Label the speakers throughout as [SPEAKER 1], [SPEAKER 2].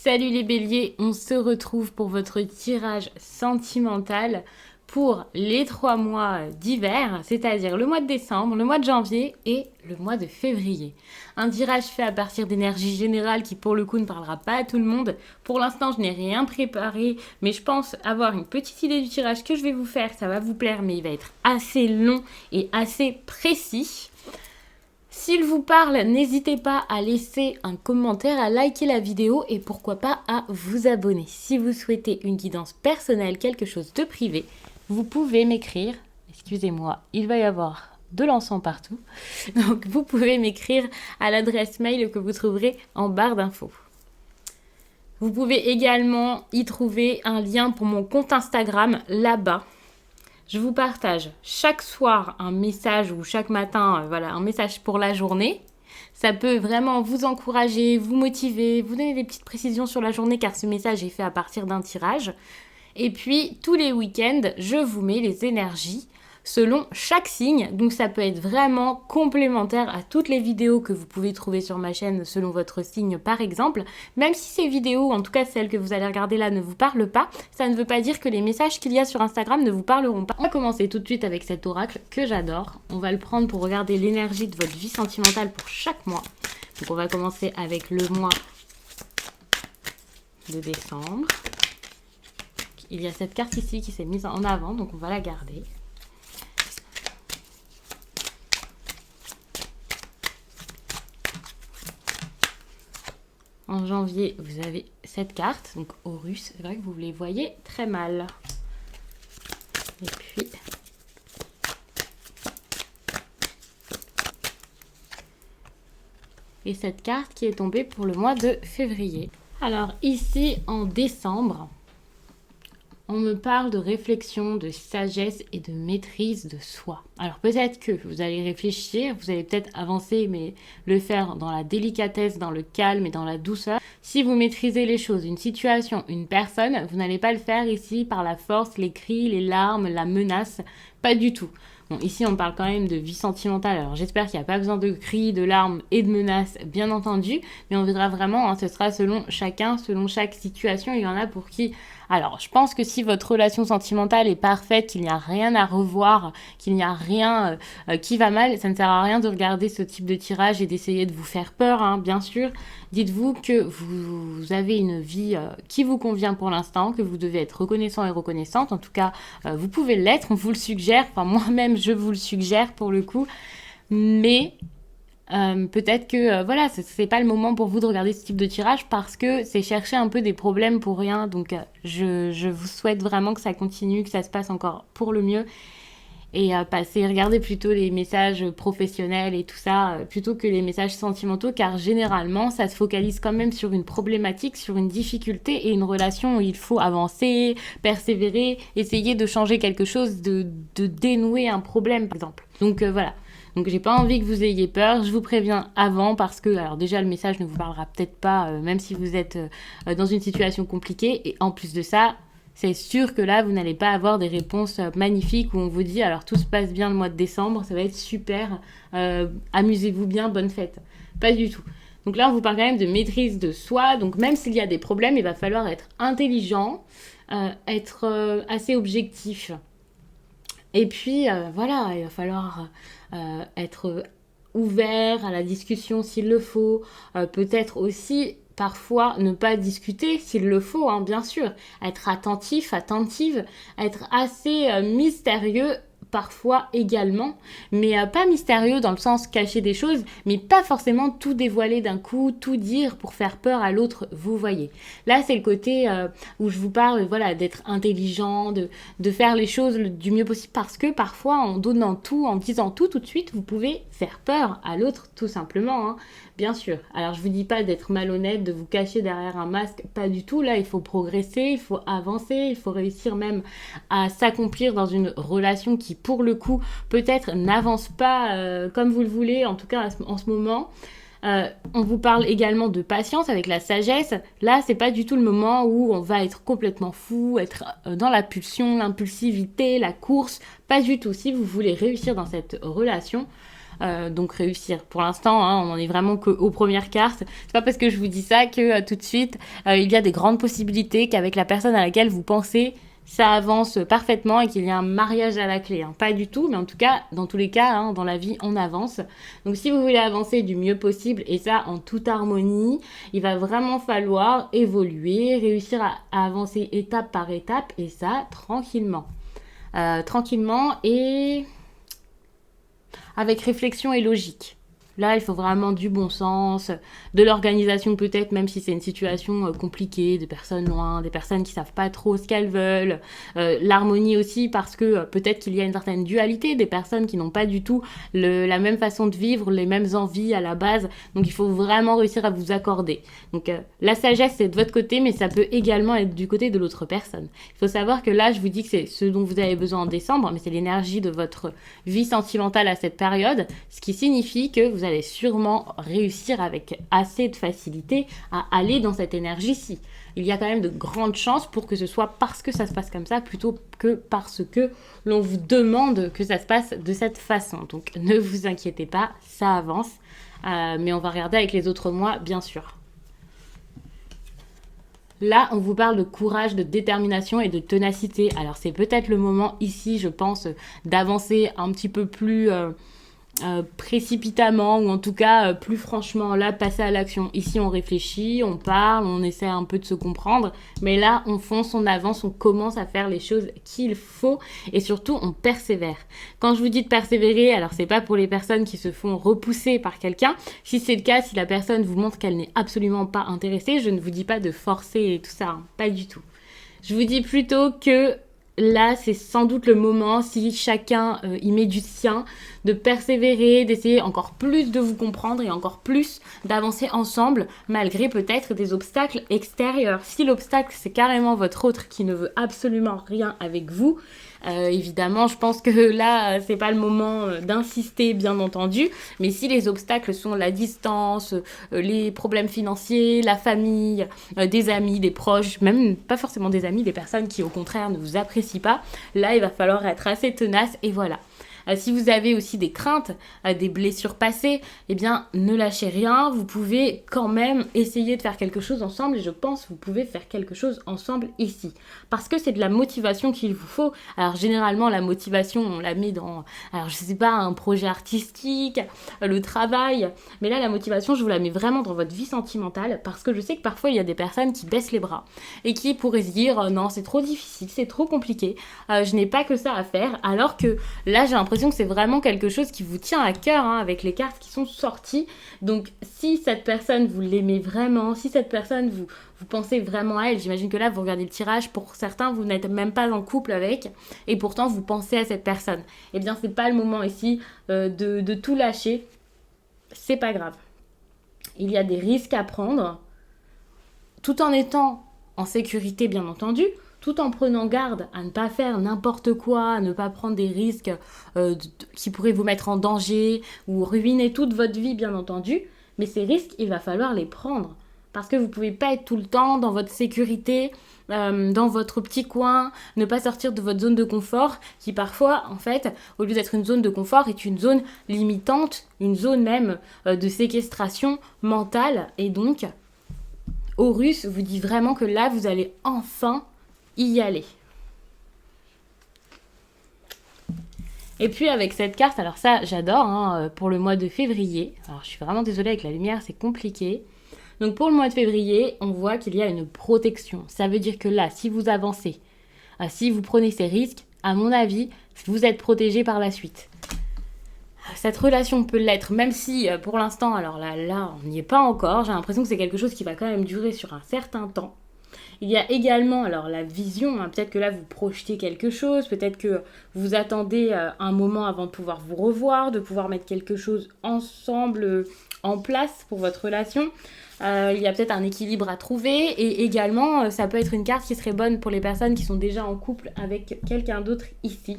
[SPEAKER 1] Salut les béliers, on se retrouve pour votre tirage sentimental pour les 3 mois d'hiver, c'est-à-dire le mois de décembre, le mois de janvier et le mois de février. Un tirage fait à partir d'énergie générale qui pour le coup ne parlera pas à tout le monde. Pour l'instant, je n'ai rien préparé, mais je pense avoir une petite idée du tirage que je vais vous faire. Ça va vous plaire, mais il va être assez long et assez précis. S'il vous parle, n'hésitez pas à laisser un commentaire, à liker la vidéo et pourquoi pas à vous abonner. Si vous souhaitez une guidance personnelle, quelque chose de privé, vous pouvez m'écrire. Excusez-moi, il va y avoir de l'encens partout. Donc vous pouvez m'écrire à l'adresse mail que vous trouverez en barre d'infos. Vous pouvez également y trouver un lien pour mon compte Instagram là-bas. Je vous partage chaque soir un message ou chaque matin, un message pour la journée. Ça peut vraiment vous encourager, vous motiver, vous donner des petites précisions sur la journée car ce message est fait à partir d'un tirage. Et puis, tous les week-ends, je vous mets les énergies selon chaque signe. Donc, ça peut être vraiment complémentaire à toutes les vidéos que vous pouvez trouver sur ma chaîne selon votre signe, par exemple. Même si ces vidéos, en tout cas celles que vous allez regarder là, ne vous parlent pas, ça ne veut pas dire que les messages qu'il y a sur Instagram ne vous parleront pas. On va commencer tout de suite avec cet oracle que j'adore. On va le prendre pour regarder l'énergie de votre vie sentimentale pour chaque mois. Donc, on va commencer avec le mois de décembre. Il y a cette carte ici qui s'est mise en avant, donc on va la garder. En janvier, vous avez cette carte, donc Horus. C'est vrai que vous les voyez très mal. Et puis, et cette carte qui est tombée pour le mois de février. Alors ici, en décembre, on me parle de réflexion, de sagesse et de maîtrise de soi. Alors peut-être que vous allez réfléchir, vous allez peut-être avancer, mais le faire dans la délicatesse, dans le calme et dans la douceur. Si vous maîtrisez les choses, une situation, une personne, vous n'allez pas le faire ici par la force, les cris, les larmes, la menace, pas du tout. Bon, ici, on parle quand même de vie sentimentale. Alors, j'espère qu'il n'y a pas besoin de cris, de larmes et de menaces, bien entendu. Mais on verra vraiment, ce sera selon chacun, selon chaque situation. Il y en a pour qui... Alors, je pense que si votre relation sentimentale est parfaite, qu'il n'y a rien à revoir, qu'il n'y a rien qui va mal, ça ne sert à rien de regarder ce type de tirage et d'essayer de vous faire peur, hein, bien sûr. Dites-vous que vous avez une vie qui vous convient pour l'instant, que vous devez être reconnaissant et reconnaissante. En tout cas, vous pouvez l'être, on vous le suggère. Enfin, moi-même, je vous le suggère pour le coup. Mais peut-être que c'est pas le moment pour vous de regarder ce type de tirage parce que c'est chercher un peu des problèmes pour rien. Donc, je vous souhaite vraiment que ça continue, que ça se passe encore pour le mieux. Et regardez plutôt les messages professionnels et tout ça, plutôt que les messages sentimentaux, car généralement, ça se focalise quand même sur une problématique, sur une difficulté et une relation où il faut avancer, persévérer, essayer de changer quelque chose, de dénouer un problème, par exemple. Donc voilà. Donc j'ai pas envie que vous ayez peur, je vous préviens avant parce que, alors déjà le message ne vous parlera peut-être pas, même si vous êtes dans une situation compliquée, et en plus de ça, c'est sûr que là, vous n'allez pas avoir des réponses magnifiques où on vous dit « alors tout se passe bien le mois de décembre, ça va être super, amusez-vous bien, bonne fête ». Pas du tout. Donc là, on vous parle quand même de maîtrise de soi. Donc même s'il y a des problèmes, il va falloir être intelligent, être assez objectif. Et puis, il va falloir être ouvert à la discussion s'il le faut. Peut-être aussi... Parfois, ne pas discuter s'il le faut, hein, bien sûr. Être attentif, attentive, être assez mystérieux parfois également. Mais pas mystérieux dans le sens cacher des choses, mais pas forcément tout dévoiler d'un coup, tout dire pour faire peur à l'autre, vous voyez. Là, c'est le côté où je vous parle d'être intelligent, de faire les choses du mieux possible. Parce que parfois, en donnant tout, en disant tout de suite, vous pouvez faire peur à l'autre tout simplement, hein. Bien sûr. Alors, je vous dis pas d'être malhonnête, de vous cacher derrière un masque, pas du tout. Là, il faut progresser, il faut avancer, il faut réussir même à s'accomplir dans une relation qui, pour le coup, peut-être n'avance pas comme vous le voulez, en tout cas en ce moment. On vous parle également de patience avec la sagesse. Là, c'est pas du tout le moment où on va être complètement fou, être dans la pulsion, l'impulsivité, la course. Pas du tout. Si vous voulez réussir dans cette relation, donc réussir. Pour l'instant, hein, on en est vraiment qu'aux premières cartes. C'est pas parce que je vous dis ça que tout de suite, il y a des grandes possibilités qu'avec la personne à laquelle vous pensez, ça avance parfaitement et qu'il y a un mariage à la clé. Hein. Pas du tout, mais en tout cas, dans tous les cas, hein, dans la vie, on avance. Donc si vous voulez avancer du mieux possible, et ça en toute harmonie, il va vraiment falloir évoluer, réussir à avancer étape par étape, et ça tranquillement. Tranquillement et avec réflexion et logique. Là, il faut vraiment du bon sens, de l'organisation peut-être, même si c'est une situation compliquée, des personnes loin, des personnes qui savent pas trop ce qu'elles veulent. L'harmonie aussi, parce que peut-être qu'il y a une certaine dualité, des personnes qui n'ont pas du tout la même façon de vivre, les mêmes envies à la base. Donc, il faut vraiment réussir à vous accorder. Donc, la sagesse, c'est de votre côté, mais ça peut également être du côté de l'autre personne. Il faut savoir que là, je vous dis que c'est ce dont vous avez besoin en décembre, mais c'est l'énergie de votre vie sentimentale à cette période, ce qui signifie que vous allez sûrement réussir avec assez de facilité à aller dans cette énergie-ci. Il y a quand même de grandes chances pour que ce soit parce que ça se passe comme ça plutôt que parce que l'on vous demande que ça se passe de cette façon. Donc ne vous inquiétez pas, ça avance. Mais on va regarder avec les autres mois, bien sûr. Là, on vous parle de courage, de détermination et de ténacité. Alors c'est peut-être le moment ici, je pense, d'avancer un petit peu plus précipitamment ou en tout cas plus franchement. Là, passer à l'action. Ici, on réfléchit, on parle, on essaie un peu de se comprendre, mais là, on fonce, on avance, on commence à faire les choses qu'il faut et surtout, on persévère. Quand je vous dis de persévérer, alors c'est pas pour les personnes qui se font repousser par quelqu'un. Si c'est le cas, si la personne vous montre qu'elle n'est absolument pas intéressée, je ne vous dis pas de forcer et tout ça, hein, pas du tout. Je vous dis plutôt que là, c'est sans doute le moment, si chacun y met du sien, de persévérer, d'essayer encore plus de vous comprendre et encore plus d'avancer ensemble, malgré peut-être des obstacles extérieurs. Si l'obstacle, c'est carrément votre autre qui ne veut absolument rien avec vous, évidemment, je pense que là, c'est pas le moment d'insister, bien entendu. Mais si les obstacles sont la distance, les problèmes financiers, la famille, des amis, des proches, même pas forcément des amis, des personnes qui au contraire ne vous apprécient pas, là, il va falloir être assez tenace et voilà. Si vous avez aussi des craintes, des blessures passées, eh bien, ne lâchez rien. Vous pouvez quand même essayer de faire quelque chose ensemble et je pense que vous pouvez faire quelque chose ensemble ici. Parce que c'est de la motivation qu'il vous faut. Alors, généralement, la motivation, on la met dans, alors, je sais pas, un projet artistique, le travail. Mais là, la motivation, je vous la mets vraiment dans votre vie sentimentale parce que je sais que parfois, il y a des personnes qui baissent les bras et qui pourraient se dire, non, c'est trop difficile, c'est trop compliqué, je n'ai pas que ça à faire. Alors que là, j'ai l'impression que c'est vraiment quelque chose qui vous tient à cœur hein, avec les cartes qui sont sorties. Donc, si cette personne, vous l'aimez vraiment, si cette personne, vous pensez vraiment à elle, j'imagine que là, vous regardez le tirage, pour certains, vous n'êtes même pas en couple avec, et pourtant, vous pensez à cette personne. Eh bien, c'est pas le moment ici de tout lâcher. C'est pas grave. Il y a des risques à prendre, tout en étant en sécurité, bien entendu, tout en prenant garde à ne pas faire n'importe quoi, à ne pas prendre des risques qui pourraient vous mettre en danger ou ruiner toute votre vie, bien entendu. Mais ces risques, il va falloir les prendre. Parce que vous ne pouvez pas être tout le temps dans votre sécurité, dans votre petit coin, ne pas sortir de votre zone de confort, qui parfois, en fait, au lieu d'être une zone de confort, est une zone limitante, une zone même de séquestration mentale. Et donc, Horus vous dit vraiment que là, vous allez enfin y aller. Et puis avec cette carte, alors ça j'adore, hein, pour le mois de février. Alors je suis vraiment désolée avec la lumière, c'est compliqué. Donc pour le mois de février, on voit qu'il y a une protection. Ça veut dire que là, si vous avancez, si vous prenez ces risques, à mon avis, vous êtes protégé par la suite. Cette relation peut l'être, même si pour l'instant, alors là on n'y est pas encore. J'ai l'impression que c'est quelque chose qui va quand même durer sur un certain temps. Il y a également alors la vision, hein, peut-être que là vous projetez quelque chose, peut-être que vous attendez un moment avant de pouvoir vous revoir, de pouvoir mettre quelque chose ensemble en place pour votre relation. Il y a peut-être un équilibre à trouver et également ça peut être une carte qui serait bonne pour les personnes qui sont déjà en couple avec quelqu'un d'autre ici.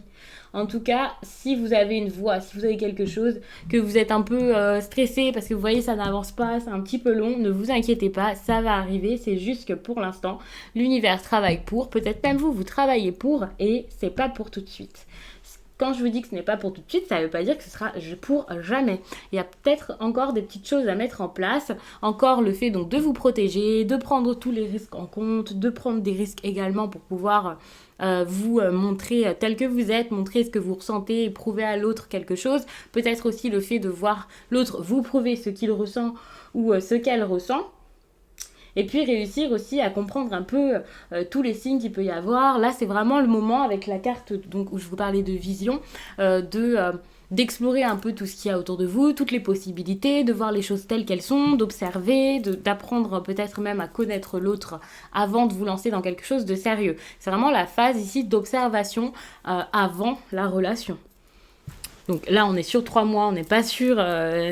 [SPEAKER 1] En tout cas, si vous avez une voie, si vous avez quelque chose, que vous êtes un peu stressé parce que vous voyez ça n'avance pas, c'est un petit peu long, ne vous inquiétez pas, ça va arriver, c'est juste que pour l'instant, l'univers travaille pour, peut-être même vous travaillez pour et c'est pas pour tout de suite. quand je vous dis que ce n'est pas pour tout de suite, ça ne veut pas dire que ce sera pour jamais. Il y a peut-être encore des petites choses à mettre en place. Encore le fait donc de vous protéger, de prendre tous les risques en compte, de prendre des risques également pour pouvoir vous montrer tel que vous êtes, montrer ce que vous ressentez et prouver à l'autre quelque chose. Peut-être aussi le fait de voir l'autre vous prouver ce qu'il ressent ou ce qu'elle ressent. Et puis réussir aussi à comprendre un peu tous les signes qu'il peut y avoir. Là, c'est vraiment le moment avec la carte donc, où je vous parlais de vision, d'explorer un peu tout ce qu'il y a autour de vous, toutes les possibilités, de voir les choses telles qu'elles sont, d'observer, d'apprendre peut-être même à connaître l'autre avant de vous lancer dans quelque chose de sérieux. C'est vraiment la phase ici d'observation avant la relation. Donc là, on est sur 3 mois, on n'est pas sur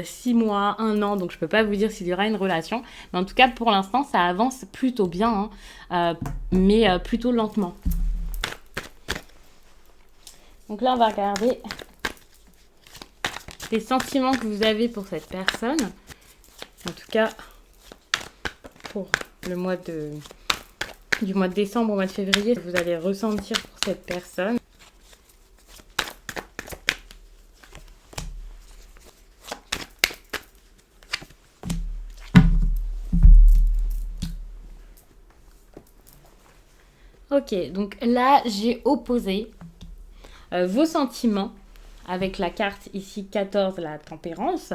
[SPEAKER 1] 6 mois, 1 an, donc je ne peux pas vous dire s'il y aura une relation. Mais en tout cas, pour l'instant, ça avance plutôt bien, mais plutôt lentement. Donc là, on va regarder les sentiments que vous avez pour cette personne. En tout cas, pour le mois du mois de décembre au mois de février, vous allez ressentir pour cette personne. Ok, donc là, j'ai opposé vos sentiments avec la carte ici 14, la tempérance,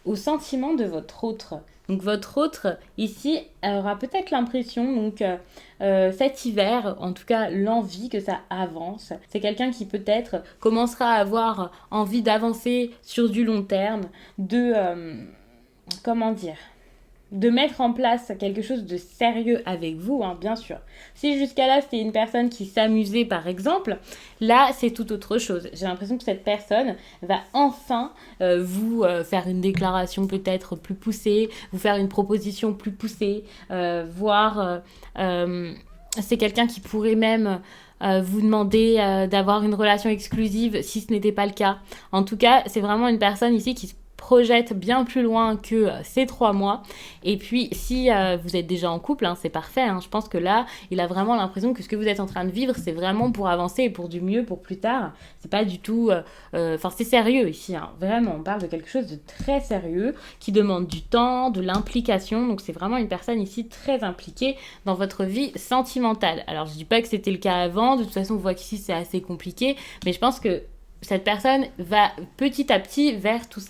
[SPEAKER 1] aux sentiments de votre autre. Donc votre autre, ici, aura peut-être l'impression, donc cet hiver, en tout cas l'envie que ça avance. C'est quelqu'un qui peut-être commencera à avoir envie d'avancer sur du long terme, de mettre en place quelque chose de sérieux avec vous, bien sûr. Si jusqu'à là, c'était une personne qui s'amusait, par exemple, là, c'est tout autre chose. J'ai l'impression que cette personne va enfin vous faire une déclaration peut-être plus poussée, vous faire une proposition plus poussée, voire c'est quelqu'un qui pourrait même vous demander d'avoir une relation exclusive si ce n'était pas le cas. En tout cas, c'est vraiment une personne ici qui se projette bien plus loin que ces 3 mois. Et puis, si vous êtes déjà en couple, c'est parfait. Je pense que là, il a vraiment l'impression que ce que vous êtes en train de vivre, c'est vraiment pour avancer et pour du mieux, pour plus tard. C'est pas du tout... c'est sérieux ici. Vraiment, on parle de quelque chose de très sérieux qui demande du temps, de l'implication. Donc, c'est vraiment une personne ici très impliquée dans votre vie sentimentale. Alors, je dis pas que c'était le cas avant. De toute façon, on voit qu'ici, c'est assez compliqué. Mais je pense que cette personne va petit à petit vers tout ça.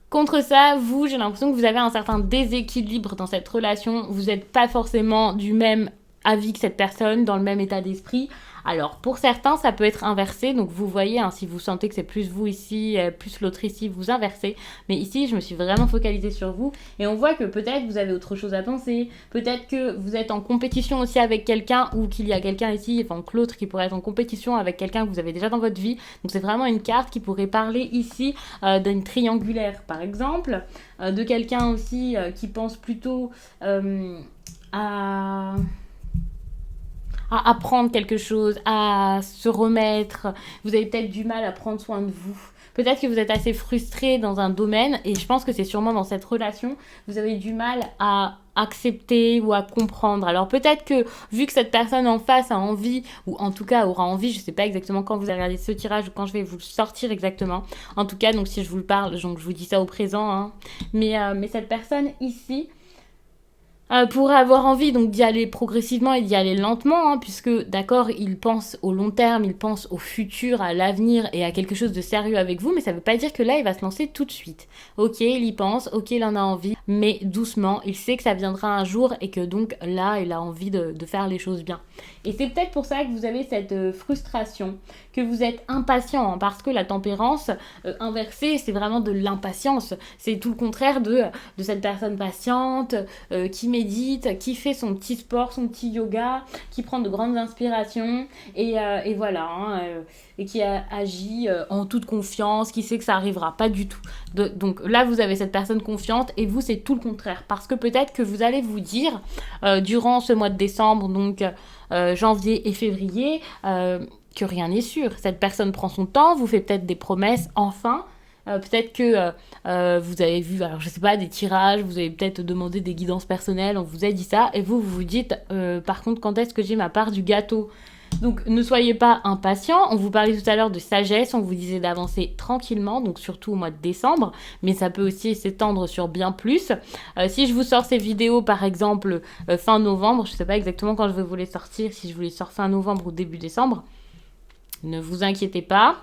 [SPEAKER 1] Contre ça, vous, j'ai l'impression que vous avez un certain déséquilibre dans cette relation. Vous n'êtes pas forcément du même avis que cette personne, dans le même état d'esprit. Alors, pour certains, ça peut être inversé. Donc, vous voyez, si vous sentez que c'est plus vous ici, plus l'autre ici, vous inversez. Mais ici, je me suis vraiment focalisée sur vous. Et on voit que peut-être vous avez autre chose à penser. Peut-être que vous êtes en compétition aussi avec quelqu'un ou qu'il y a quelqu'un ici, que l'autre qui pourrait être en compétition avec quelqu'un que vous avez déjà dans votre vie. Donc, c'est vraiment une carte qui pourrait parler ici d'une triangulaire, par exemple. De quelqu'un aussi qui pense plutôt à apprendre quelque chose, à se remettre. Vous avez peut-être du mal à prendre soin de vous. Peut-être que vous êtes assez frustré dans un domaine et je pense que c'est sûrement dans cette relation, vous avez du mal à accepter ou à comprendre. Alors peut-être que vu que cette personne en face a envie, ou en tout cas aura envie, je ne sais pas exactement quand vous allez regarder ce tirage ou quand je vais vous le sortir exactement. En tout cas, donc si je vous le parle, donc je vous dis ça au présent. Mais cette personne ici, pourrait avoir envie donc d'y aller progressivement et d'y aller lentement, puisque d'accord, il pense au long terme, il pense au futur, à l'avenir et à quelque chose de sérieux avec vous, mais ça veut pas dire que là il va se lancer tout de suite. Ok, il y pense, ok, il en a envie, mais doucement, il sait que ça viendra un jour et que donc là il a envie de faire les choses bien. Et c'est peut-être pour ça que vous avez cette frustration, que vous êtes impatient, parce que la tempérance inversée, c'est vraiment de l'impatience, c'est tout le contraire de cette personne patiente, qui médite, qui fait son petit sport, son petit yoga, qui prend de grandes inspirations et voilà, et qui agit en toute confiance, qui sait que ça arrivera, pas du tout. Donc là, vous avez cette personne confiante et vous, c'est tout le contraire. Parce que peut-être que vous allez vous dire, durant ce mois de décembre, donc janvier et février, que rien n'est sûr. Cette personne prend son temps, vous fait peut-être des promesses, enfin. Peut-être que vous avez vu, alors je sais pas, des tirages, vous avez peut-être demandé des guidances personnelles, on vous a dit ça, et vous vous dites, par contre, quand est-ce que j'ai ma part du gâteau ? Donc, ne soyez pas impatients. On vous parlait tout à l'heure de sagesse. On vous disait d'avancer tranquillement, donc surtout au mois de décembre. Mais ça peut aussi s'étendre sur bien plus. Si je vous sors ces vidéos, par exemple, fin novembre, je ne sais pas exactement quand je vais vous les sortir, si je vous les sors fin novembre ou début décembre, ne vous inquiétez pas.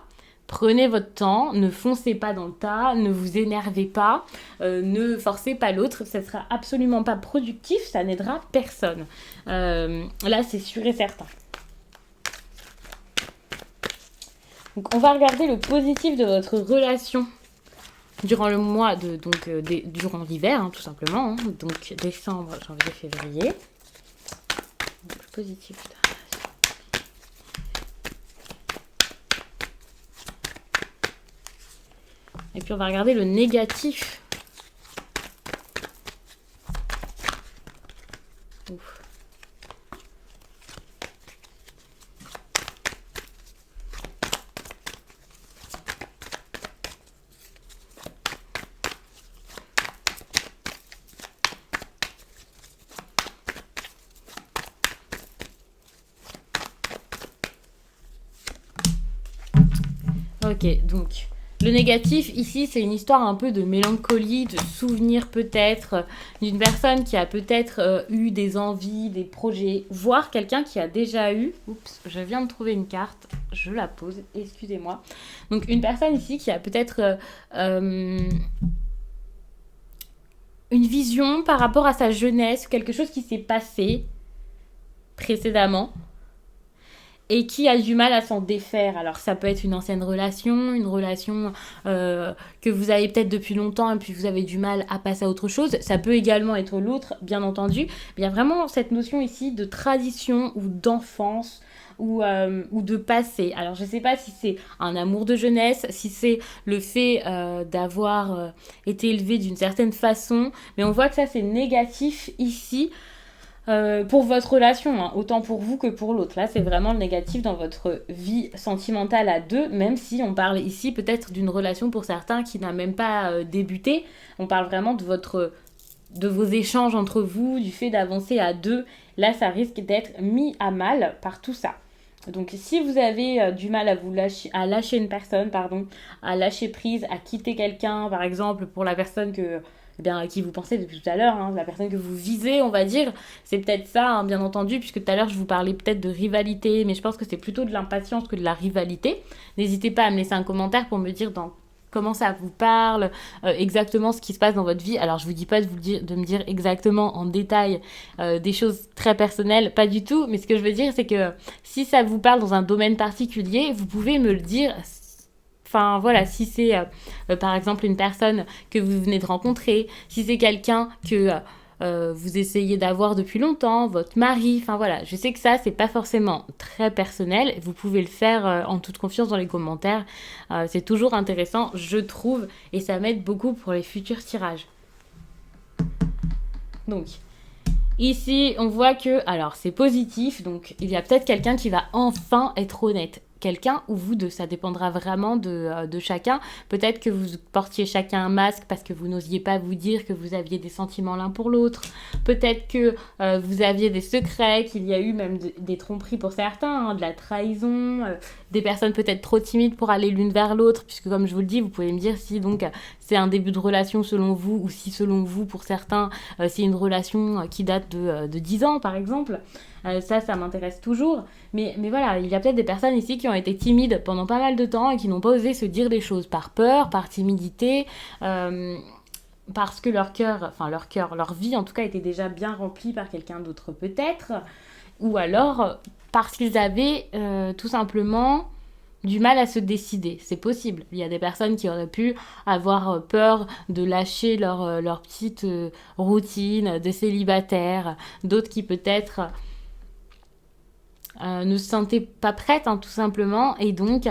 [SPEAKER 1] Prenez votre temps, ne foncez pas dans le tas, ne vous énervez pas, ne forcez pas l'autre, ça ne sera absolument pas productif, ça n'aidera personne. Là, c'est sûr et certain. Donc, on va regarder le positif de votre relation durant le mois de durant l'hiver, tout simplement. Donc décembre, janvier, février. Donc, le positif de la relation. Et puis on va regarder le négatif. Ouf. Ok, donc le négatif ici, c'est une histoire un peu de mélancolie, de souvenir peut-être, d'une personne qui a peut-être eu des envies, des projets, voire quelqu'un qui a déjà eu... Oups, je viens de trouver une carte, je la pose, excusez-moi. Donc une personne ici qui a peut-être une vision par rapport à sa jeunesse, quelque chose qui s'est passé précédemment, et qui a du mal à s'en défaire. Alors ça peut être une ancienne relation, une relation que vous avez peut-être depuis longtemps et puis vous avez du mal à passer à autre chose. Ça peut également être l'autre, bien entendu. Il y a vraiment cette notion ici de tradition ou d'enfance ou de passé. Alors je ne sais pas si c'est un amour de jeunesse, si c'est le fait d'avoir été élevé d'une certaine façon, mais on voit que ça c'est négatif ici. Pour votre relation, autant pour vous que pour l'autre. Là, c'est vraiment le négatif dans votre vie sentimentale à deux, même si on parle ici peut-être d'une relation pour certains qui n'a même pas débuté. On parle vraiment de vos échanges entre vous, du fait d'avancer à deux. Là, ça risque d'être mis à mal par tout ça. Donc, si vous avez du mal à lâcher une personne, à lâcher prise, à quitter quelqu'un, par exemple, pour la personne à qui vous pensez depuis tout à l'heure, la personne que vous visez, on va dire, c'est peut-être ça, bien entendu, puisque tout à l'heure, je vous parlais peut-être de rivalité, mais je pense que c'est plutôt de l'impatience que de la rivalité. N'hésitez pas à me laisser un commentaire pour me dire comment ça vous parle, exactement ce qui se passe dans votre vie. Alors, je vous dis pas de me dire exactement en détail des choses très personnelles, pas du tout, mais ce que je veux dire, c'est que si ça vous parle dans un domaine particulier, vous pouvez me le dire. Enfin voilà, si c'est par exemple une personne que vous venez de rencontrer, si c'est quelqu'un que vous essayez d'avoir depuis longtemps, votre mari, enfin voilà, je sais que ça c'est pas forcément très personnel, vous pouvez le faire en toute confiance dans les commentaires, c'est toujours intéressant je trouve et ça m'aide beaucoup pour les futurs tirages. Donc ici on voit que, alors c'est positif, donc il y a peut-être quelqu'un qui va enfin être honnête. Quelqu'un ou vous deux, ça dépendra vraiment de chacun. Peut-être que vous portiez chacun un masque parce que vous n'osiez pas vous dire que vous aviez des sentiments l'un pour l'autre. Peut-être que vous aviez des secrets, qu'il y a eu même des tromperies pour certains, de la trahison, des personnes peut-être trop timides pour aller l'une vers l'autre, puisque comme je vous le dis, vous pouvez me dire si donc c'est un début de relation selon vous ou si selon vous, pour certains, c'est une relation qui date de 10 ans par exemple. Ça m'intéresse toujours. Mais voilà, il y a peut-être des personnes ici qui ont été timides pendant pas mal de temps et qui n'ont pas osé se dire des choses par peur, par timidité, parce que leur vie en tout cas était déjà bien remplie par quelqu'un d'autre peut-être, ou alors parce qu'ils avaient tout simplement du mal à se décider. C'est possible. Il y a des personnes qui auraient pu avoir peur de lâcher leur petite routine de célibataire, d'autres qui peut-être ne se sentaient pas prêtes, tout simplement, et donc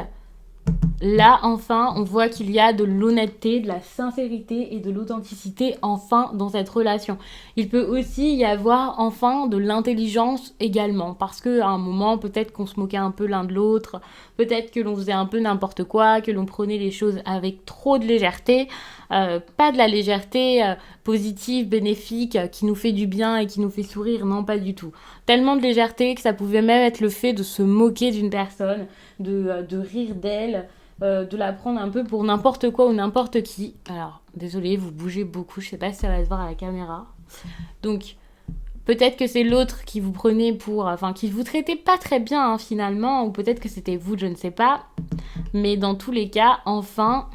[SPEAKER 1] Là, enfin, on voit qu'il y a de l'honnêteté, de la sincérité et de l'authenticité, enfin, dans cette relation. Il peut aussi y avoir, enfin, de l'intelligence également. Parce qu'à un moment, peut-être qu'on se moquait un peu l'un de l'autre, peut-être que l'on faisait un peu n'importe quoi, que l'on prenait les choses avec trop de légèreté. Pas de la légèreté positive, bénéfique, qui nous fait du bien et qui nous fait sourire, non, pas du tout. Tellement de légèreté que ça pouvait même être le fait de se moquer d'une personne, de rire d'elle, de la prendre un peu pour n'importe quoi ou n'importe qui. Alors, désolé, vous bougez beaucoup, je sais pas si ça va se voir à la caméra. Donc, peut-être que c'est l'autre qui vous prenait pour... Enfin, qui vous traitait pas très bien, hein, finalement, ou peut-être que c'était vous, je ne sais pas. Mais dans tous les cas, enfin,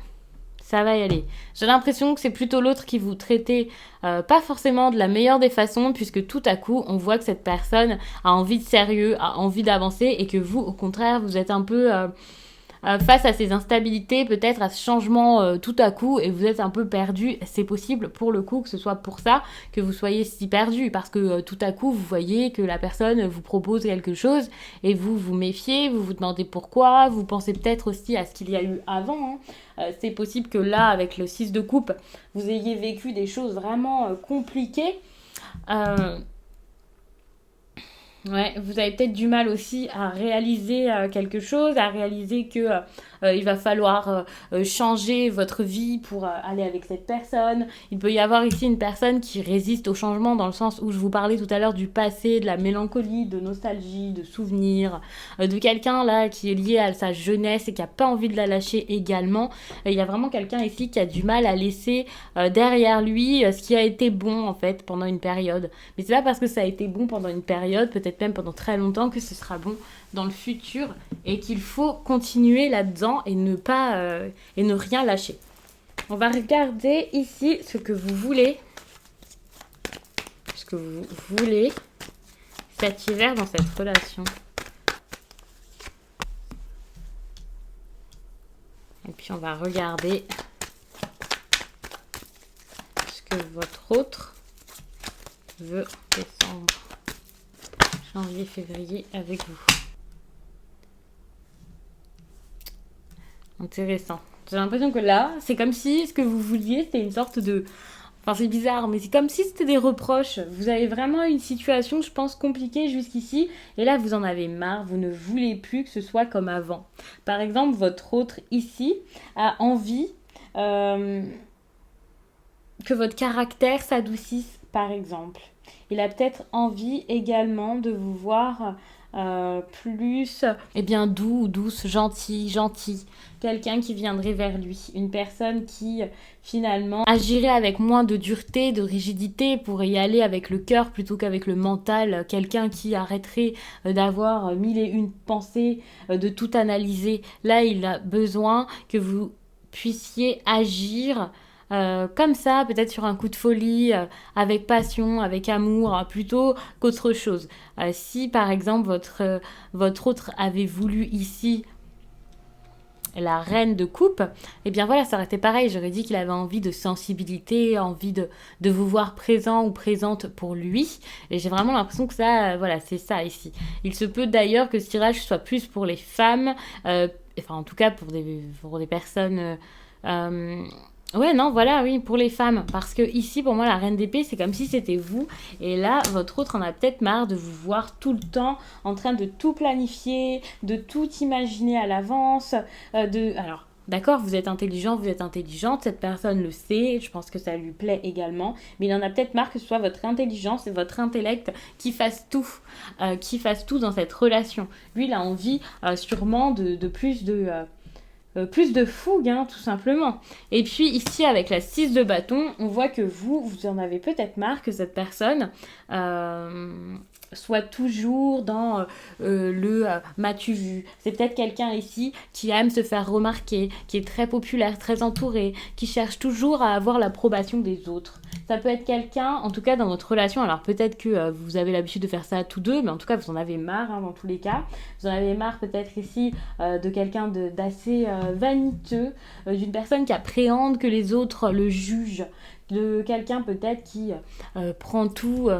[SPEAKER 1] ça va y aller. J'ai l'impression que c'est plutôt l'autre qui vous traitait pas forcément de la meilleure des façons, puisque tout à coup, on voit que cette personne a envie de sérieux, a envie d'avancer, et que vous, au contraire, vous êtes un peu... face à ces instabilités, peut-être à ce changement tout à coup, et vous êtes un peu perdu. C'est possible pour le coup que ce soit pour ça que vous soyez si perdu, parce que tout à coup vous voyez que la personne vous propose quelque chose et vous vous méfiez, vous vous demandez pourquoi, vous pensez peut-être aussi à ce qu'il y a eu avant. C'est possible que là, avec le 6 de coupe, vous ayez vécu des choses vraiment compliquées. Ouais, vous avez peut-être du mal aussi à réaliser quelque chose, à réaliser que il va falloir changer votre vie pour aller avec cette personne. Il peut y avoir ici une personne qui résiste au changement dans le sens où je vous parlais tout à l'heure du passé, de la mélancolie, de nostalgie, de souvenirs, de quelqu'un là qui est lié à sa jeunesse et qui a pas envie de la lâcher également. Il y a vraiment quelqu'un ici qui a du mal à laisser derrière lui ce qui a été bon en fait pendant une période. Mais c'est pas parce que ça a été bon pendant une période, peut-être même pendant très longtemps, que ce sera bon dans le futur et qu'il faut continuer là-dedans et ne pas et ne rien lâcher. On va regarder ici ce que vous voulez cet hiver dans cette relation. Et puis on va regarder ce que votre autre veut décembre, janvier, février avec vous. Intéressant. J'ai l'impression que là, c'est comme si ce que vous vouliez, c'était une sorte de... Enfin, c'est bizarre, mais c'est comme si c'était des reproches. Vous avez vraiment une situation, je pense, compliquée jusqu'ici. Et là, vous en avez marre. Vous ne voulez plus que ce soit comme avant. Par exemple, votre autre ici a envie que votre caractère s'adoucisse, par exemple. Il a peut-être envie également de vous voir plus doux ou douce, gentil. Quelqu'un qui viendrait vers lui. Une personne qui finalement agirait avec moins de dureté, de rigidité pour y aller avec le cœur plutôt qu'avec le mental. Quelqu'un qui arrêterait d'avoir mille et une pensées, de tout analyser. Là, il a besoin que vous puissiez agir comme ça, peut-être sur un coup de folie, avec passion, avec amour, plutôt qu'autre chose. Si par exemple votre autre avait voulu ici la reine de coupe, eh bien voilà, ça aurait été pareil. J'aurais dit qu'il avait envie de sensibilité, envie de vous voir présent ou présente pour lui. Et j'ai vraiment l'impression que ça, voilà, c'est ça ici. Il se peut d'ailleurs que ce tirage soit plus pour les femmes, enfin en tout cas pour des personnes... Ouais, non, voilà, oui, pour les femmes. Parce que ici, pour moi, la reine d'épée, c'est comme si c'était vous. Et là, votre autre en a peut-être marre de vous voir tout le temps en train de tout planifier, de tout imaginer à l'avance. Alors, d'accord, vous êtes intelligent, vous êtes intelligente, cette personne le sait, je pense que ça lui plaît également. Mais il en a peut-être marre que ce soit votre intelligence et votre intellect qui fassent tout dans cette relation. Lui, il a envie sûrement de plus de fougue, hein, tout simplement. Et puis ici, avec la 6 de bâton, on voit que vous en avez peut-être marre que cette personne soit toujours dans m'as-tu vu. C'est peut-être quelqu'un ici qui aime se faire remarquer, qui est très populaire, très entouré, qui cherche toujours à avoir l'approbation des autres. Ça peut être quelqu'un, en tout cas dans votre relation, alors peut-être que vous avez l'habitude de faire ça tous deux, mais en tout cas vous en avez marre, hein, dans tous les cas. Vous en avez marre peut-être ici de quelqu'un d'assez vaniteux, d'une personne qui appréhende que les autres le jugent, de quelqu'un peut-être qui prend tout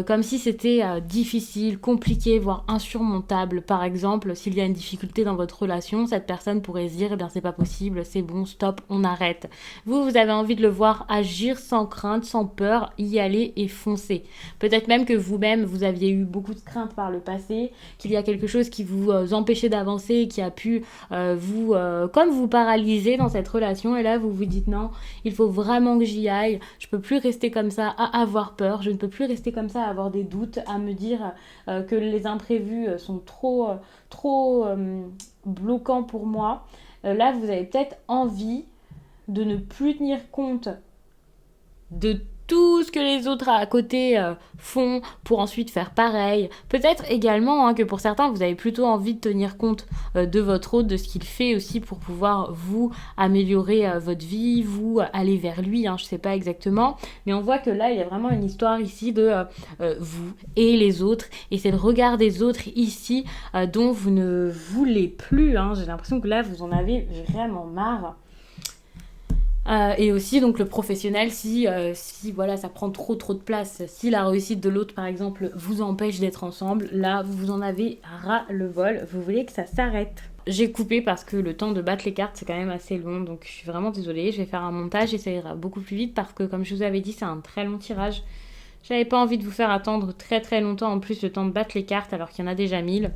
[SPEAKER 1] comme si c'était difficile, compliqué, voire insurmontable. Par exemple, s'il y a une difficulté dans votre relation, cette personne pourrait se dire, eh bien c'est pas possible, c'est bon, stop, on arrête. Vous avez envie de le voir agir sans crainte, sans peur, y aller et foncer. Peut-être même que vous-même, vous aviez eu beaucoup de crainte par le passé, qu'il y a quelque chose qui vous empêchait d'avancer et qui a pu comme vous paralyser dans cette relation. Et là, vous vous dites non, il faut vraiment que j'y aille. Je peux plus rester comme ça à avoir peur. Je ne peux plus rester comme ça à avoir des doutes, à me dire que les imprévus sont trop bloquants pour moi. Là, vous avez peut-être envie de ne plus tenir compte de tout ce que les autres à côté font pour ensuite faire pareil. Peut-être également que pour certains, vous avez plutôt envie de tenir compte de votre autre, de ce qu'il fait aussi pour pouvoir vous améliorer votre vie, vous aller vers lui, je ne sais pas exactement. Mais on voit que là, il y a vraiment une histoire ici de vous et les autres. Et c'est le regard des autres ici dont vous ne voulez plus. J'ai l'impression que là, vous en avez vraiment marre. Et aussi donc le professionnel si voilà ça prend trop de place, si la réussite de l'autre par exemple vous empêche d'être ensemble, là vous en avez ras le bol, vous voulez que ça s'arrête. J'ai coupé parce que le temps de battre les cartes c'est quand même assez long, donc je suis vraiment désolée, je vais faire un montage et ça ira beaucoup plus vite parce que comme je vous avais dit c'est un très long tirage. J'avais pas envie de vous faire attendre très longtemps en plus le temps de battre les cartes alors qu'il y en a déjà 1000.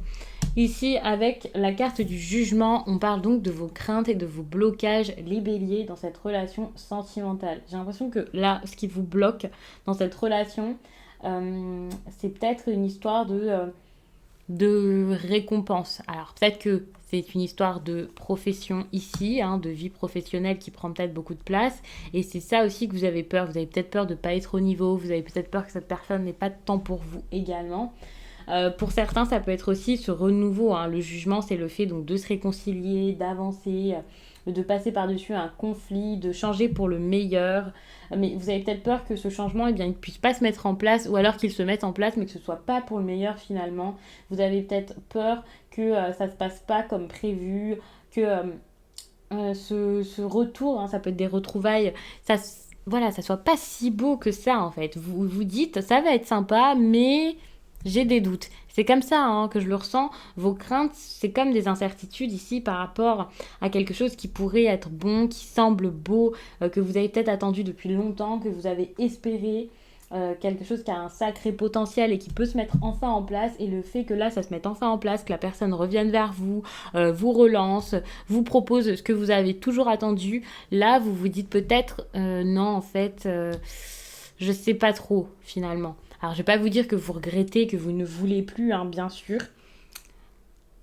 [SPEAKER 1] Ici, avec la carte du jugement, on parle donc de vos craintes et de vos blocages, les béliers, dans cette relation sentimentale. J'ai l'impression que là, ce qui vous bloque dans cette relation, c'est peut-être une histoire de récompense. Alors peut-être que c'est une histoire de profession ici, de vie professionnelle qui prend peut-être beaucoup de place. Et c'est ça aussi que vous avez peur. Vous avez peut-être peur de ne pas être au niveau. Vous avez peut-être peur que cette personne n'ait pas de temps pour vous également. Pour certains, ça peut être aussi ce renouveau. Le jugement, c'est le fait donc de se réconcilier, d'avancer, de passer par-dessus un conflit, de changer pour le meilleur. Mais vous avez peut-être peur que ce changement, il ne puisse pas se mettre en place, ou alors qu'il se mette en place, mais que ce ne soit pas pour le meilleur finalement. Vous avez peut-être peur que ça ne se passe pas comme prévu, que ce retour, ça peut être des retrouvailles, ça soit pas si beau que ça en fait. Vous vous dites, ça va être sympa, mais j'ai des doutes. C'est comme ça que je le ressens. Vos craintes, c'est comme des incertitudes ici par rapport à quelque chose qui pourrait être bon, qui semble beau, que vous avez peut-être attendu depuis longtemps, que vous avez espéré, quelque chose qui a un sacré potentiel et qui peut se mettre enfin en place. Et le fait que là, ça se mette enfin en place, que la personne revienne vers vous, vous relance, vous propose ce que vous avez toujours attendu, là, vous vous dites peut-être, non, en fait, je sais pas trop, finalement. Alors, je vais pas vous dire que vous regrettez, que vous ne voulez plus, bien sûr.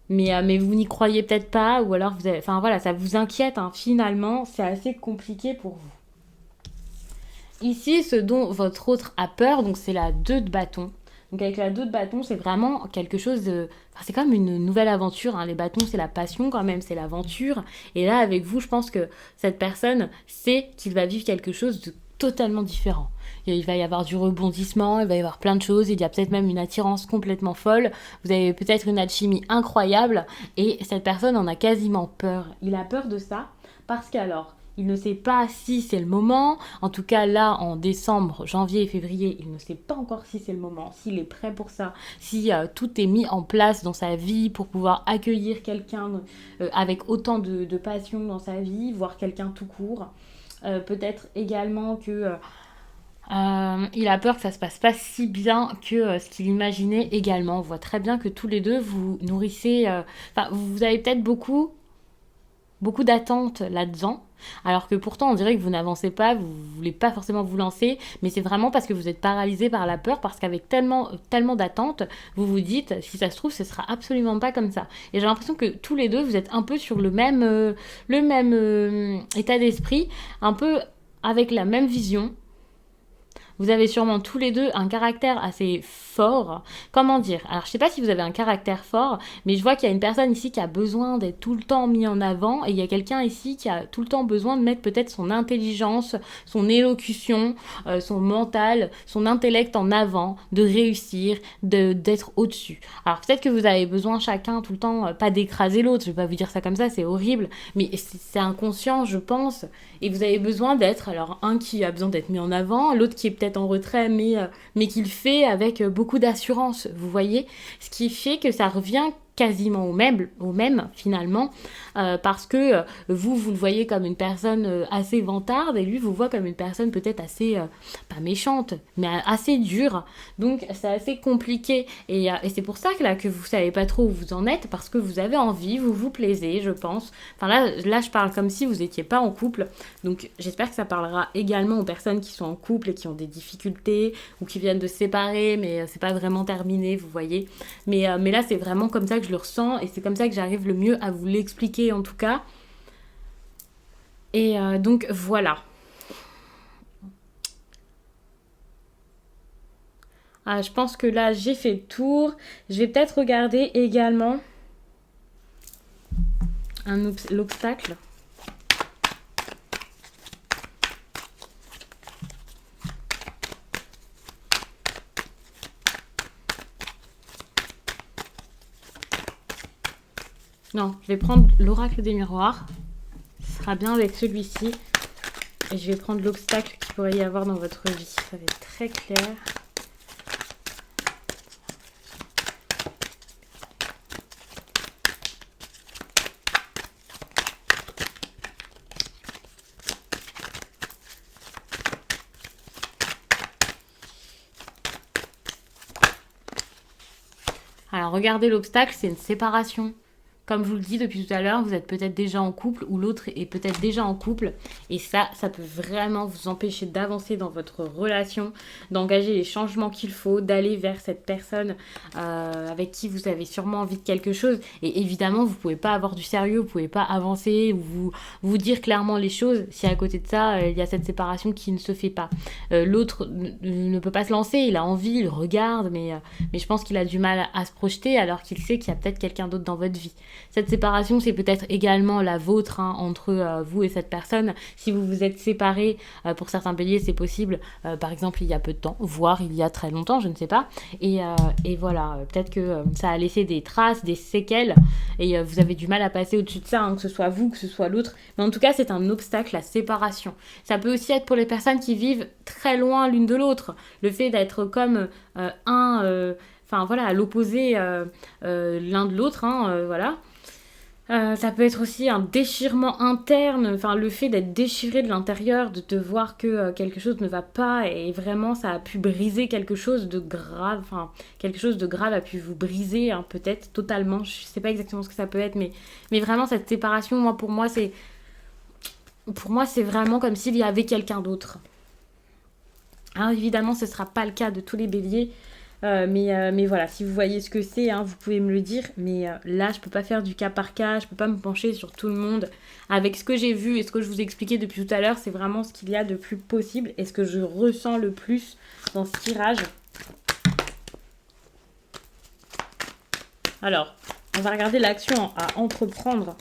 [SPEAKER 1] Mais vous n'y croyez peut-être pas, ou alors ça vous inquiète, finalement, c'est assez compliqué pour vous. Ici, ce dont votre autre a peur, donc c'est la 2 de bâton. Donc avec la 2 de bâton, c'est vraiment quelque chose de... c'est comme une nouvelle aventure. Les bâtons, c'est la passion quand même, c'est l'aventure. Et là, avec vous, je pense que cette personne sait qu'il va vivre quelque chose de totalement différent. Il va y avoir du rebondissement, il va y avoir plein de choses, il y a peut-être même une attirance complètement folle, vous avez peut-être une alchimie incroyable, et cette personne en a quasiment peur. Il a peur de ça, parce qu'alors, il ne sait pas si c'est le moment, en tout cas là, en décembre, janvier et février, il ne sait pas encore si c'est le moment, s'il est prêt pour ça, si tout est mis en place dans sa vie pour pouvoir accueillir quelqu'un avec autant de passion dans sa vie, voire quelqu'un tout court. Peut-être également que il a peur que ça se passe pas si bien que ce qu'il imaginait également. On voit très bien que tous les deux vous nourrissez, vous avez peut-être beaucoup d'attentes là-dedans, alors que pourtant on dirait que vous n'avancez pas, vous voulez pas forcément vous lancer, mais c'est vraiment parce que vous êtes paralysé par la peur, parce qu'avec tellement d'attentes, vous vous dites, si ça se trouve, ce sera absolument pas comme ça. Et j'ai l'impression que tous les deux, vous êtes un peu sur le même état d'esprit, un peu avec la même vision. Vous avez sûrement tous les deux un caractère assez fort. Comment dire? Alors, je sais pas si vous avez un caractère fort, mais je vois qu'il y a une personne ici qui a besoin d'être tout le temps mis en avant et il y a quelqu'un ici qui a tout le temps besoin de mettre peut-être son intelligence, son élocution, son mental, son intellect en avant, de réussir, d'être au-dessus. Alors, peut-être que vous avez besoin chacun tout le temps, pas d'écraser l'autre, je vais pas vous dire ça comme ça, c'est horrible, mais c'est inconscient, je pense, et vous avez besoin d'être, alors un qui a besoin d'être mis en avant, l'autre qui est peut-être en retrait, mais qui le fait avec beaucoup d'assurance, vous voyez, ce qui fait que ça revient quasiment au même finalement, parce que vous le voyez comme une personne assez vantarde et lui vous voit comme une personne peut-être assez, pas méchante, mais assez dure. Donc c'est assez compliqué et c'est pour ça que vous savez pas trop où vous en êtes, parce que vous avez envie, vous vous plaisez, je pense. Enfin là je parle comme si vous n'étiez pas en couple, donc j'espère que ça parlera également aux personnes qui sont en couple et qui ont des difficultés ou qui viennent de se séparer, mais c'est pas vraiment terminé, vous voyez. Mais là c'est vraiment comme ça que je le ressens et c'est comme ça que j'arrive le mieux à vous l'expliquer en tout cas. Et donc voilà. Ah, je pense que là j'ai fait le tour. Je vais peut-être regarder également l'obstacle. Non, je vais prendre l'oracle des miroirs. Ce sera bien avec celui-ci. Et je vais prendre l'obstacle qu'il pourrait y avoir dans votre vie. Ça va être très clair. Alors regardez l'obstacle, c'est une séparation. Comme je vous le dis depuis tout à l'heure, vous êtes peut-être déjà en couple ou l'autre est peut-être déjà en couple. Et ça peut vraiment vous empêcher d'avancer dans votre relation, d'engager les changements qu'il faut, d'aller vers cette personne avec qui vous avez sûrement envie de quelque chose. Et évidemment, vous ne pouvez pas avoir du sérieux, vous ne pouvez pas avancer ou vous dire clairement les choses si à côté de ça, il y a cette séparation qui ne se fait pas. L'autre ne peut pas se lancer, il a envie, il regarde, mais je pense qu'il a du mal à se projeter alors qu'il sait qu'il y a peut-être quelqu'un d'autre dans votre vie. Cette séparation, c'est peut-être également la vôtre entre vous et cette personne. Si vous vous êtes séparés, pour certains béliers, c'est possible, par exemple, il y a peu de temps, voire il y a très longtemps, je ne sais pas. Et voilà, peut-être que ça a laissé des traces, des séquelles, et vous avez du mal à passer au-dessus de ça, hein, que ce soit vous, que ce soit l'autre. Mais en tout cas, c'est un obstacle, la séparation. Ça peut aussi être pour les personnes qui vivent très loin l'une de l'autre. Le fait d'être comme enfin voilà, à l'opposé l'un de l'autre, hein, voilà. Ça peut être aussi un déchirement interne, enfin le fait d'être déchiré de l'intérieur, de te voir que quelque chose ne va pas et vraiment ça a pu briser quelque chose de grave, enfin quelque chose de grave a pu vous briser hein, peut-être totalement, je sais pas exactement ce que ça peut être, mais vraiment cette séparation, pour moi c'est vraiment comme s'il y avait quelqu'un d'autre. Alors évidemment ce sera pas le cas de tous les béliers, mais voilà, si vous voyez ce que c'est, hein, vous pouvez me le dire. Mais là, je peux pas faire du cas par cas, je peux pas me pencher sur tout le monde. Avec ce que j'ai vu et ce que je vous ai expliqué depuis tout à l'heure, c'est vraiment ce qu'il y a de plus possible et ce que je ressens le plus dans ce tirage. Alors, on va regarder l'action à entreprendre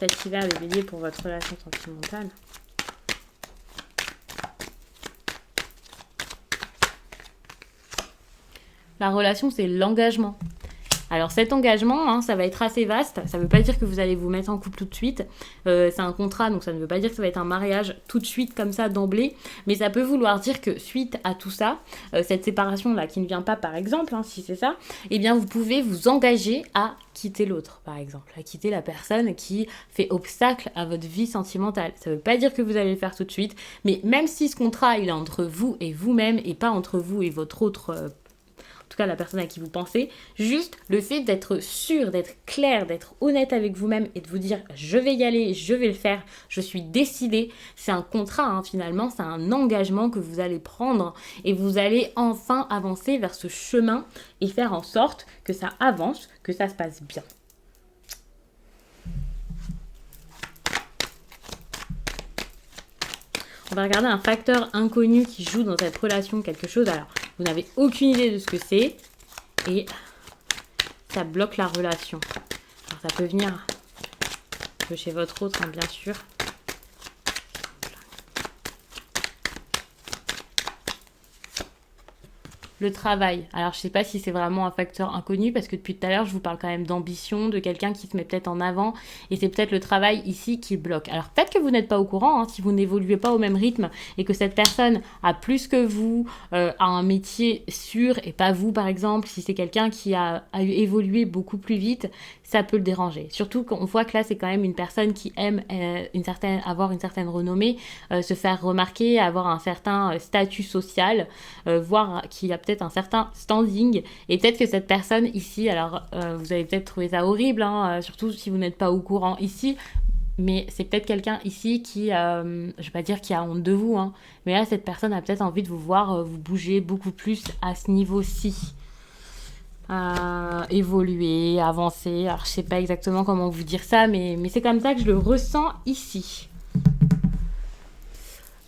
[SPEAKER 1] cet hiver, les béliers, pour votre relation sentimentale. La relation, c'est l'engagement. Alors cet engagement, hein, ça va être assez vaste. Ça ne veut pas dire que vous allez vous mettre en couple tout de suite. C'est un contrat, donc ça ne veut pas dire que ça va être un mariage tout de suite comme ça d'emblée. Mais ça peut vouloir dire que suite à tout ça, cette séparation-là qui ne vient pas par exemple, hein, si c'est ça, eh bien vous pouvez vous engager à quitter l'autre, par exemple. À quitter la personne qui fait obstacle à votre vie sentimentale. Ça ne veut pas dire que vous allez le faire tout de suite. Mais même si ce contrat, il est entre vous et vous-même et pas entre vous et votre autre en tout cas la personne à qui vous pensez, juste le fait d'être sûr, d'être clair, d'être honnête avec vous-même et de vous dire je vais y aller, je vais le faire, je suis décidée, c'est un contrat hein, finalement, c'est un engagement que vous allez prendre et vous allez enfin avancer vers ce chemin et faire en sorte que ça avance, que ça se passe bien. On va regarder un facteur inconnu qui joue dans cette relation quelque chose. Alors, vous n'avez aucune idée de ce que c'est. Et ça bloque la relation. Alors, ça peut venir de chez votre autre, hein, bien sûr. Le travail. Alors, je ne sais pas si c'est vraiment un facteur inconnu parce que depuis tout à l'heure, je vous parle quand même d'ambition, de quelqu'un qui se met peut-être en avant et c'est peut-être le travail ici qui bloque. Alors, peut-être que vous n'êtes pas au courant, hein, si vous n'évoluez pas au même rythme et que cette personne a plus que vous, a un métier sûr et pas vous, par exemple, si c'est quelqu'un qui a évolué beaucoup plus vite, ça peut le déranger. Surtout qu'on voit que là, c'est quand même une personne qui aime avoir une certaine renommée, se faire remarquer, avoir un certain statut social, voire qui a peut-être un certain standing. Et peut-être que cette personne ici, alors vous allez peut-être trouver ça horrible, hein, surtout si vous n'êtes pas au courant ici, mais c'est peut-être quelqu'un ici qui, je vais pas dire qui a honte de vous, hein, mais là, cette personne a peut-être envie de vous voir vous bouger beaucoup plus à ce niveau-ci. Évoluer, avancer. Alors, je sais pas exactement comment vous dire ça, mais c'est comme ça que je le ressens ici.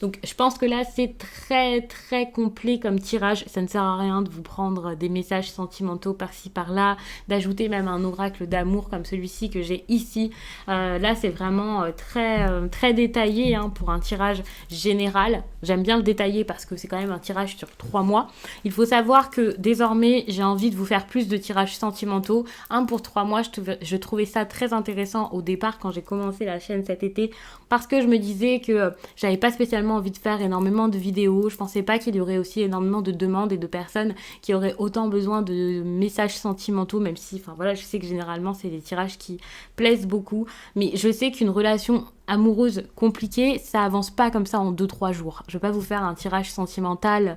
[SPEAKER 1] Donc, je pense que là, c'est très, très complet comme tirage. Ça ne sert à rien de vous prendre des messages sentimentaux par-ci, par-là, d'ajouter même un oracle d'amour comme celui-ci que j'ai ici. Là, c'est vraiment très, très détaillé hein, pour un tirage général. J'aime bien le détailler parce que c'est quand même un tirage sur 3 mois. Il faut savoir que désormais, j'ai envie de vous faire plus de tirages sentimentaux. Un pour 3 mois, je trouvais ça très intéressant au départ quand j'ai commencé la chaîne cet été parce que je me disais que j'avais pas spécialement envie de faire énormément de vidéos. Je pensais pas qu'il y aurait aussi énormément de demandes et de personnes qui auraient autant besoin de messages sentimentaux, même si, enfin voilà, je sais que généralement c'est des tirages qui plaisent beaucoup, mais je sais qu'une relation amoureuse compliquée, ça avance pas comme ça en 2-3 jours. Je vais pas vous faire un tirage sentimental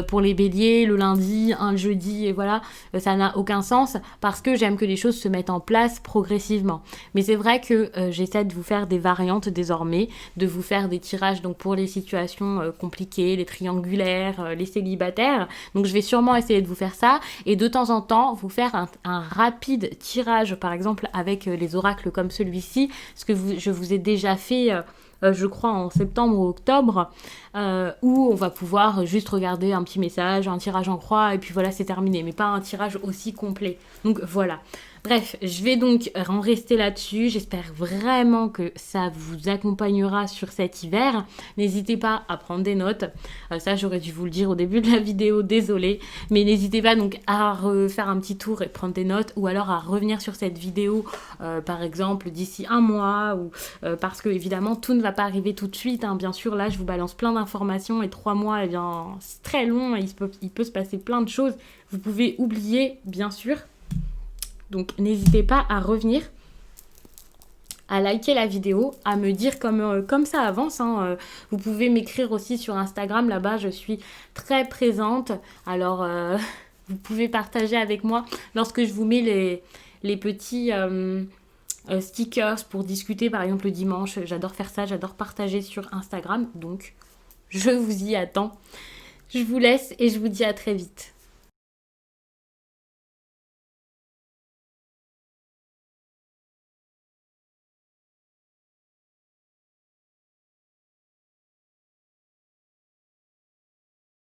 [SPEAKER 1] pour les béliers le lundi, un jeudi et voilà, ça n'a aucun sens parce que j'aime que les choses se mettent en place progressivement. Mais c'est vrai que j'essaie de vous faire des variantes désormais, de vous faire des tirages donc pour les situations compliquées, les triangulaires, les célibataires. Donc je vais sûrement essayer de vous faire ça et de temps en temps vous faire un rapide tirage par exemple avec les oracles comme celui-ci, ce que je vous ai déjà fait je crois en septembre ou octobre où on va pouvoir juste regarder un petit message, un tirage en croix et puis voilà c'est terminé, mais pas un tirage aussi complet. Donc voilà. Bref, je vais donc en rester là-dessus. J'espère vraiment que ça vous accompagnera sur cet hiver. N'hésitez pas à prendre des notes. Ça, j'aurais dû vous le dire au début de la vidéo, désolée. Mais n'hésitez pas donc à refaire un petit tour et prendre des notes ou alors à revenir sur cette vidéo, par exemple, d'ici 1 mois. Ou, parce que évidemment, tout ne va pas arriver tout de suite. Hein. Bien sûr, là, je vous balance plein d'informations et 3 mois, eh bien, c'est très long et il peut se passer plein de choses. Vous pouvez oublier, bien sûr. Donc n'hésitez pas à revenir, à liker la vidéo, à me dire comme ça avance. Hein. Vous pouvez m'écrire aussi sur Instagram, là-bas je suis très présente. Alors vous pouvez partager avec moi lorsque je vous mets les petits stickers pour discuter par exemple le dimanche. J'adore faire ça, j'adore partager sur Instagram. Donc je vous y attends. Je vous laisse et je vous dis à très vite.